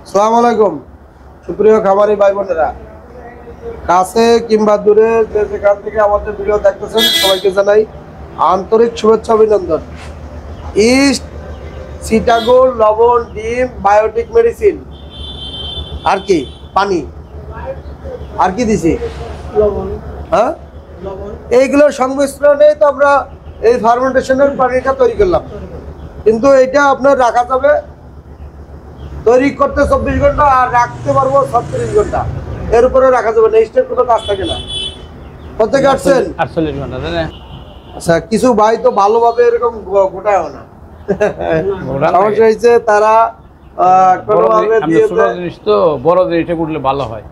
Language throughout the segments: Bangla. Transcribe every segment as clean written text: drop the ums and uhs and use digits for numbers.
আসসালামু আলাইকুম সুপ্রিয় খামারি ভাই বোনেরা, কাছে কিংবা দূরে যে যেখান থেকে আমাদের ভিডিও দেখতেছেন সবাইকে জানাই আন্তরিক শুভেচ্ছা অভিনন্দন। ইস্ট সিটাগোল লবণ ডিম বায়োটিক মেডিসিন আর কি পানি আর কি দিছি হ্যাঁ এইগুলোর সংমিশ্রণে তো আমরা এই ফার্মেন্টেশনের পানিটা তৈরি করলাম, কিন্তু এটা আপনার রাখা যাবে তৈরি করতে 24 ঘন্টা আর রাখতে পারবো 36 ঘন্টা, এর উপরে রাখা যাবে না, স্টের কোনো কাজ থাকে না। প্রত্যেকে আসছেন 48 ঘন্টা তাই না? আচ্ছা, কিছু ভাই তো ভালোভাবে এরকম গোটায় না, সমস্যা হয়েছে তারা কোনোভাবে দিয়ে জিনিস তো বড় জিনিসটা করলে ভালো হয়।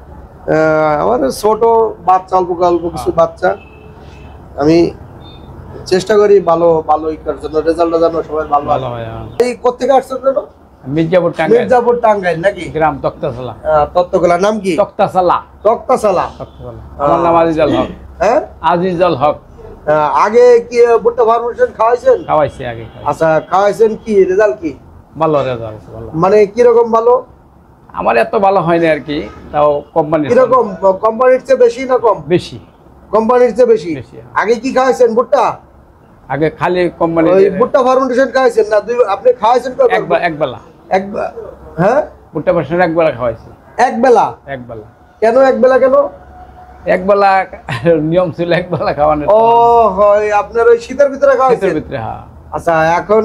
আমাদের ছোট বাচ্চা অল্প অল্প কিছু বাচ্চা আমি চেষ্টা করি ভালো ভালো করার জন্য, রেজাল্টটা যেন সবাই ভালো ভালো হয়। এই কোথেকে আসছেন যেন? মির্জাপুর টাঙ্গাইল। মির্জাপুর টাঙ্গাইল নাকি? গ্রাম তক্তাশালা। তত্ত্বকলা নাম কি? তক্তাশালা। তক্তাশালা। আমার নাম আজিজুল হক। হ্যাঁ আজিজুল হক। আগে কি ভুট্টা ফার্মেশন খাওয়াইছেন? খাওয়াইছি আগে। আচ্ছা, খাওয়াইছেন, কি রেজাল্ট কি? ভালো রেজাল্ট ভালো। মানে কি রকম ভালো? আমার এত ভালো হয়নি আর কি, তাও কোম্পানি কি রকম? কোম্পানির চেয়ে বেশি না কম? বেশি। কোম্পানির চেয়ে বেশি। আগে কি খাওয়াইছেন ভুট্টা? আগে খালি কোম্পানি ওই ভুট্টা ফার্মেশন খাওয়াইছেন না দুই? আপনি খাওয়াইছেন একবার একবেলা। একবার? হ্যাঁ, ভুট্টা ফার্মেশন একবেলা খাওয়াইছি। একবেলা? একবেলা। কেন একবেলা কেন? একবেলা নিয়ম ছিল একবেলা খাওয়ানোর। ও হয়, আপনার ওই শীতের ভিতরে খাওয়াইছেন? শীতের ভিতরে, হ্যাঁ। আচ্ছা, এখন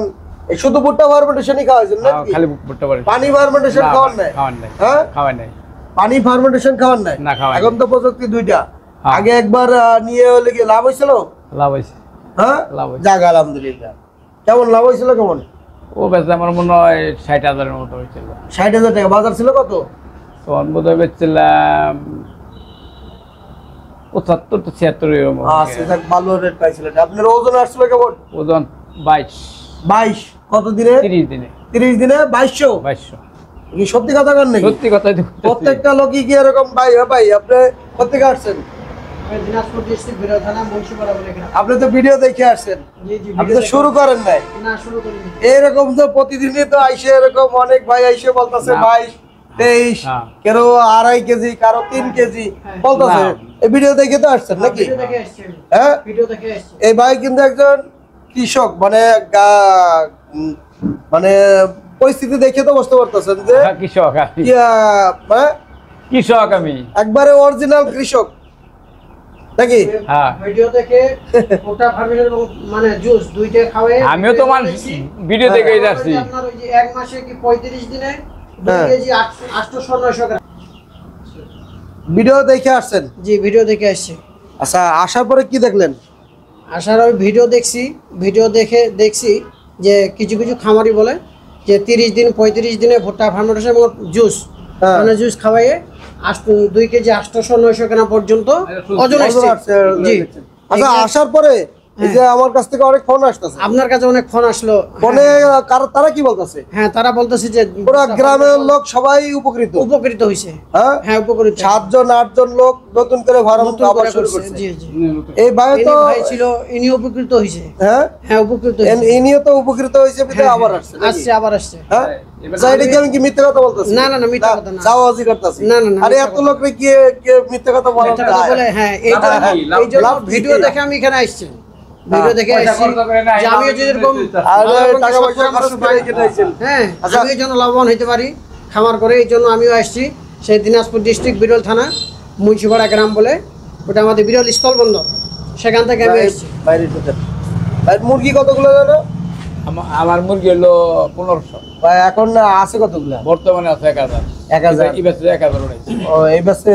শুধু ভুট্টা ফার্মেন্টেশনই খাওয়াইছেন নাকি? খালি ভুট্টা ফার্মেশন। পানি ফার্মেন্টেশন খাওয়ান নাই? খাওয়ান নাই। হ্যাঁ, খাওয়ান নাই। পানি ফার্মেন্টেশন খাওয়ান নাই? না, খাওয়ান নাই। এখন তো প্রযুক্তি দুইটা। হ্যাঁ। আগে একবার নিয়ে হলে কি লাভ হয়েছিল? লাভ হয়েছে। হ্যাঁ, লাভ হয়েছে। যাক আলহামদুলিল্লাহ। কেমন লাভ হয়েছিল? কেমন? ও বেচে আমার মনে হয় 60,000-এর মতো হয়েছিল। 60,000 টাকা। বাজার ছিল কত? তখন বোধহয় বেচছিলাম 75-76 এর মতো। আচ্ছা, যাক ভালো রেট পাইছিলেন। আপনার ওজন আসছিল কেমন? ওজন 22 কত দিনে? 30 দিনে। 30 দিনে 2200? কি সত্যি কথা বলেন নাকি? সত্যি কথাই তো। প্রত্যেকটা লোকই কি এরকম? ভাই ভাই আপনি কোথেকে আসছেন? দিনাজপুর ডিস্ট্রিক্ট বিরোধ থানা মুন্সিপাড়া বলে এখানে। আপনি তো ভিডিও দেখে আসছেন। জি জি, আপনি তো শুরু করেন নাই? না, শুরু করিনি। এরকম তো প্রতিদিনই তো আইসে এরকম অনেক ভাই আইসে বলতেছে 22, 23, হ্যাঁ। কারো 2.5 কেজি, কারো 3 কেজি বলতেছে। এই ভিডিও দেখে তো আসছেন নাকি? ভিডিও দেখে আসছি আমি। হ্যাঁ, ভিডিও দেখে আসছি। এই ভাই কিন্তু একজন কৃষক, মানে মানে পরিস্থিতি দেখে তো বুঝতে পারতেছেন যে কৃষক আমি। মানে কৃষক আমি একবারে অরিজিনাল কৃষক নাকি? হ্যাঁ। ভিডিও দেখে ওটা ফার্মেশন মানে জুস দুইটা খাওয়াই। আমিও তো মানুষ ভিডিও দেখে যাচ্ছি। আপনার ওই যে এক মাসে কি 35 দিনে 2 হ্যাঁ। কেজি 800-900 গ্রাম। ভিডিও দেখে আসছেন? জি, ভিডিও দেখে আসছি। আচ্ছা, আসার পরে কি দেখলেন? আসার ওই ভিডিও দেখছি, ভিডিও দেখে দেখছি যে কিছু কিছু খামারি বলে যে 30 দিন 35 দিনে ভুট্টা ফার্মেশন এবং জুস মানে জুস খাওয়াইয়ে 2 কেজি 800-900 গ্রাম পর্যন্ত ওজন আসছে। জি। আচ্ছা, আসার পরে এই যে আমার কাছ থেকে অনেক ফোন আসতেছে। আপনার কাছে অনেক ফোন আসলো। ফোনে তারা কি বলতেছে? হ্যাঁ, তারা বলতেছে যে পুরো গ্রামের লোক সবাই উপকৃত হয়েছে। হ্যাঁ হ্যাঁ, উপকৃত। 7-8 লোক নতুন করে ফার্ম আবার শুরু করছে। জি জি। এই ভাই তো ভাই ছিল, ইনি উপকৃত হয়েছে। হ্যাঁ হ্যাঁ, উপকৃত হয়েছে। ইনিও তো উপকৃত হয়েছে, বিধায় আবার আসছে নাকি? আসছে, আবার আসছে। হ্যাঁ, এটা কি আমি কি মিথ্যা কথা বলতেছি? না, না, না, মিথ্যা কথা না। চাওয়াজি করতেছি। না, না, না, আরে মিথ্যা এত কথা। লোকরে কি মিথ্যা কথা বলা এটা কথা বলে, হ্যাঁ, এই জন্য ভিডিও দেখে আমি এখানে আসছি। ভিডিও দেখে আসছি যে আমিও যেরকম টাকা পয়সা খরচ করে এখানে আইছেন। হ্যাঁ, আচ্ছা। আমি এই জন্য লাভবান হতে পারি খামার করে, এই জন্য আমিও আসছি। সেই দিনাজপুর ডিস্ট্রিক্ট বিরল থানা মুন্সিপাড়া গ্রাম বলে, ওটা আমাদের বিরল স্থল বন্দর, সেখান থেকে আমি আসছি। বাইরে ঢুকেন। ভাই মুরগি কতগুলো জানো? আমার মুরগি হলো 1500। ভাই এখন আছে কতগুলো? বর্তমানে আছে 1000। 1000। এই বছর 1000 উঠাইছি। ও, এই বছরে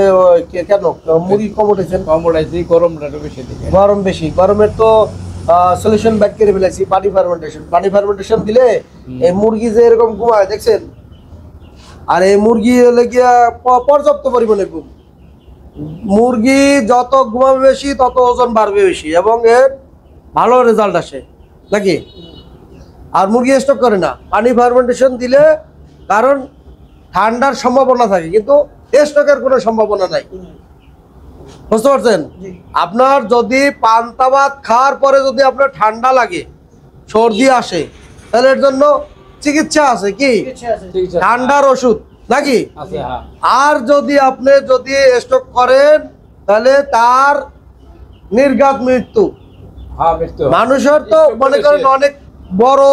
কেন মুরগি কম উঠেছেন? কম উঠাইছি, গরমটা একটু বেশি দিকে। গরম বেশি। গরমের তো সলিউশন ব্যাক করে ফেলেছি, পানি ফার্মেন্টেশন দিলে এই মুরগি যে এরকম ঘুমায় দেখছেন। আর এই মুরগি হলে গিয়া পর্যাপ্ত পরিমাণে ঘুম। মুরগি যত ঘুমাবে বেশি তত ওজন বাড়বে বেশি এবং এর ভালো রেজাল্ট আসে নাকি? আর মুরগি স্টক করে না পানি ফার্মেন্টেশন দিলে, কারণ ঠান্ডার সম্ভাবনা থাকে কিন্তু স্টকের কোনো সম্ভাবনা নাই। বুঝতে পারছেন? আপনার যদি পান্তা ভাত খাওয়ার পরে যদি আপনার ঠান্ডা লাগে, সর্দি আসে, তাহলে এর জন্য চিকিৎসা আছে কি কিছু আছে। ঠিক আছে ঠান্ডার ওষুধ নাকি আছে হ্যাঁ আর যদি আপনি স্ট্রোক করেন তাহলে তার নির্ঘাত মৃত্যু হ্যাঁ মৃত্যু মানুষের তো stroke মনে করেন বেশি। অনেক বড়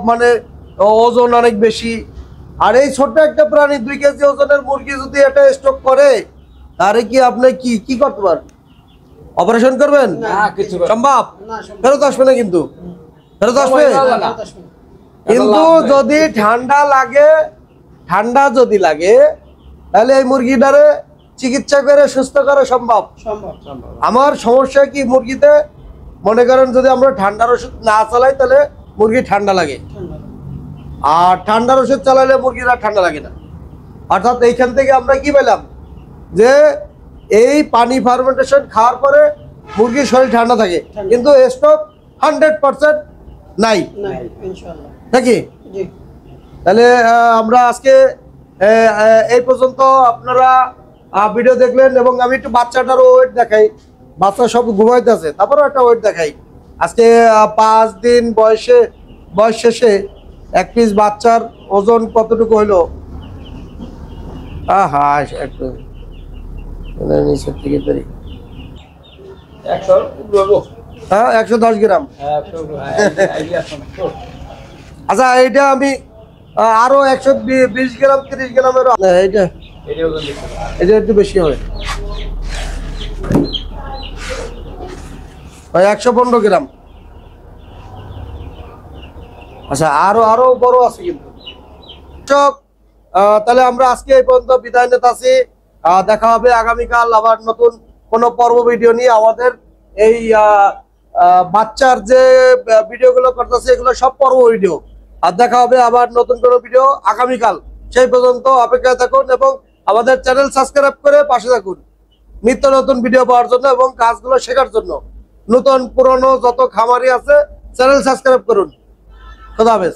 মানে ওজন অনেক বেশি আর এই ছোট্ট একটা প্রাণী 2 কেজি ওজনের মুরগি যদি এটা স্ট্রোক করে তাহলে কি আপনি কি কি করতে পারবেন অপারেশন করবেন না কিছু করে- সম্ভব না, সম্ভব ফেরত আসবে না কিন্তু ফেরত আসবে না, না, না। কিন্তু লাভ নাই। যদি ঠান্ডা যদি লাগে তাহলে এই মুরগিটারে চিকিৎসা করে সুস্থ করা সম্ভব সম্ভব। আমার সমস্যা কি মুরগিতে মনে করেন যদি আমরা ঠান্ডার ওষুধ না চালাই তাহলে মুরগি ঠান্ডা লাগে ঠান্ডা। আর ঠান্ডার ওষুধ চালালে মুরগিরা ঠান্ডা লাগে না অর্থাৎ এইখান থেকে আমরা কি পেলাম যে এই পানি ফার্মেন্টেশন খাওয়ার পরে মুরগির শরীর ঠান্ডা থাকে ঠান্ডা। কিন্তু স্টক 100% নাই না, ইনশাআল্লাহ। নাকি জি। তাহলে আমরা আজকে এই পর্যন্ত আপনারা ভিডিও দেখলেন এবং আমি একটু বাচ্চাটারও ওয়েট দেখাই বাচ্চা সব ঘুমাইতেছে তারপরেও একটা ওয়েট দেখাই আজকে 5 দিন বয়স শেষে এক পিস বাচ্চার ওজন কতটুকু হইলো হ্যাঁ একটু নিচের থেকে ধরি 100 বলবো হ্যাঁ 110 গ্রাম হ্যাঁ 100 আইডিয়া সমস্ত আচ্ছা এইটা আমি আরো 120 গ্রাম 30 গ্রামের এইটা এটা ওজন দিতে এটা একটু বেশি হবে ভাই 115 গ্রাম আচ্ছা আরো বড় আছে কিন্তু দর্শক, তাহলে আমরা আজকে এই পর্যন্ত বিদায় নিতে আছি দেখা হবে আগামীকাল আবার নতুন কোন পর্ব ভিডিও নিয়ে আমাদের এই বাচ্চার যে ভিডিওগুলো করতেছে এগুলো সব পর্ব ভিডিও আর দেখা হবে আবার নতুন কোনো ভিডিও আগামীকাল সেই পর্যন্ত অপেক্ষায় থাকুন এবং আমাদের চ্যানেল সাবস্ক্রাইব করে পাশে থাকুন নিত্য নতুন ভিডিও পাওয়ার জন্য এবং কাজগুলো শেখার জন্য নতুন পুরনো যত খামারি আছে চ্যানেল সাবস্ক্রাইব করুন খোদা হাফেজ।